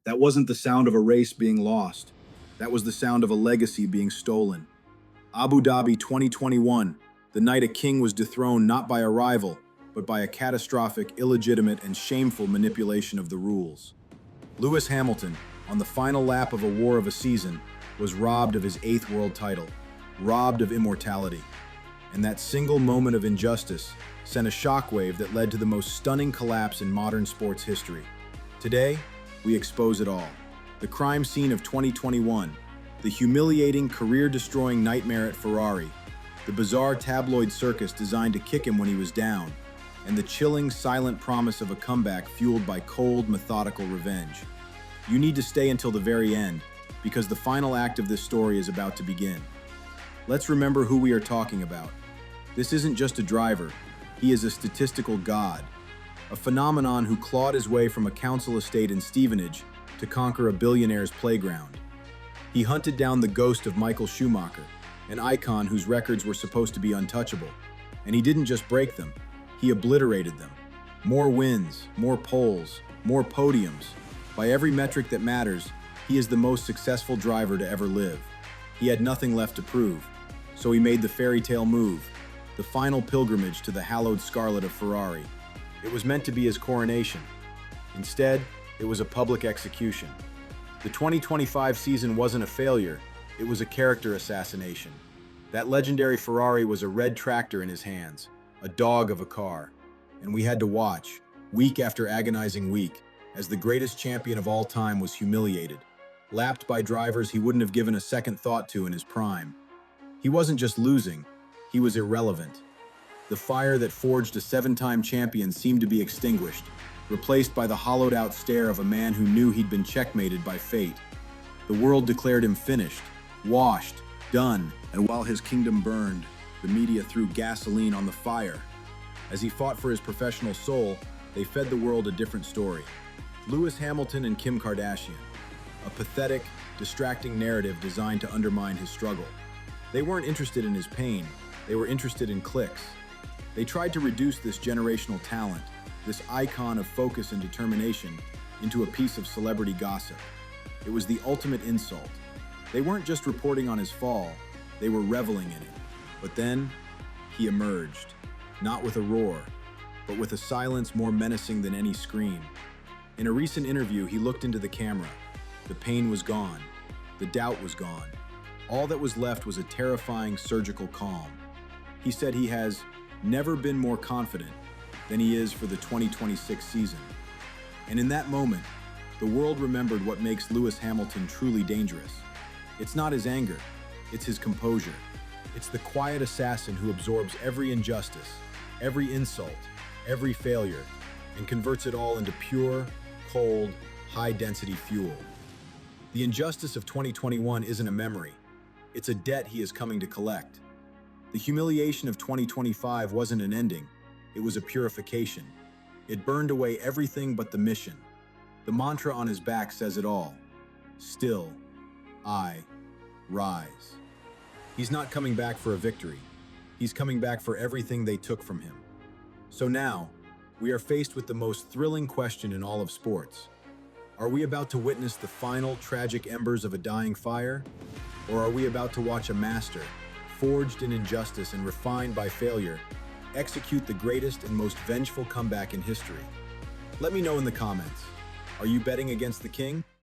That wasn't the sound of a race being lost. That was the sound of a legacy being stolen. Abu Dhabi 2021, the night a king was dethroned not by a rival, but by a catastrophic, illegitimate, and shameful manipulation of the rules. Lewis Hamilton, on the final lap of a war of a season, was robbed of his 8th world title, robbed of immortality. And that single moment of injustice sent a shockwave that led to the most stunning collapse in modern sports history. Today, we expose it all. The crime scene of 2021, the humiliating, career-destroying nightmare at Ferrari, the bizarre tabloid circus designed to kick him when he was down, and the chilling, silent promise of a comeback fueled by cold, methodical revenge. You need to stay until the very end, because the final act of this story is about to begin. Let's remember who we are talking about. This isn't just a driver, he is a statistical god, a phenomenon who clawed his way from a council estate in Stevenage to conquer a billionaire's playground. He hunted down the ghost of Michael Schumacher, an icon whose records were supposed to be untouchable. And he didn't just break them, he obliterated them. More wins, more poles, more podiums. By every metric that matters, he is the most successful driver to ever live. He had nothing left to prove, so he made the fairy tale move, the final pilgrimage to the hallowed scarlet of Ferrari. It was meant to be his coronation. Instead, it was a public execution. The 2025 season wasn't a failure, it was a character assassination. That legendary Ferrari was a red tractor in his hands, a dog of a car. And we had to watch, week after agonizing week, as the greatest champion of all time was humiliated, lapped by drivers he wouldn't have given a second thought to in his prime. He wasn't just losing, he was irrelevant. The fire that forged a 7-time champion seemed to be extinguished, replaced by the hollowed-out stare of a man who knew he'd been checkmated by fate. The world declared him finished, washed, done, and while his kingdom burned, the media threw gasoline on the fire. As he fought for his professional soul, they fed the world a different story. Lewis Hamilton and Kim Kardashian, a pathetic, distracting narrative designed to undermine his struggle. They weren't interested in his pain, they were interested in clicks. They tried to reduce this generational talent, this icon of focus and determination, into a piece of celebrity gossip. It was the ultimate insult. They weren't just reporting on his fall, they were reveling in it. But then, he emerged, not with a roar, but with a silence more menacing than any scream. In a recent interview, he looked into the camera. The pain was gone. The doubt was gone. All that was left was a terrifying surgical calm. He said he has never been more confident than he is for the 2026 season. And in that moment, the world remembered what makes Lewis Hamilton truly dangerous. It's not his anger, it's his composure. It's the quiet assassin who absorbs every injustice, every insult, every failure, and converts it all into pure, cold, high-density fuel. The injustice of 2021 isn't a memory. It's a debt he is coming to collect. The humiliation of 2025 wasn't an ending, it was a purification. It burned away everything but the mission. The mantra on his back says it all. Still, I rise. He's not coming back for a victory. He's coming back for everything they took from him. So now, we are faced with the most thrilling question in all of sports. Are we about to witness the final tragic embers of a dying fire? Or are we about to watch a master, forged in injustice and refined by failure, execute the greatest and most vengeful comeback in history? Let me know in the comments. Are you betting against the king?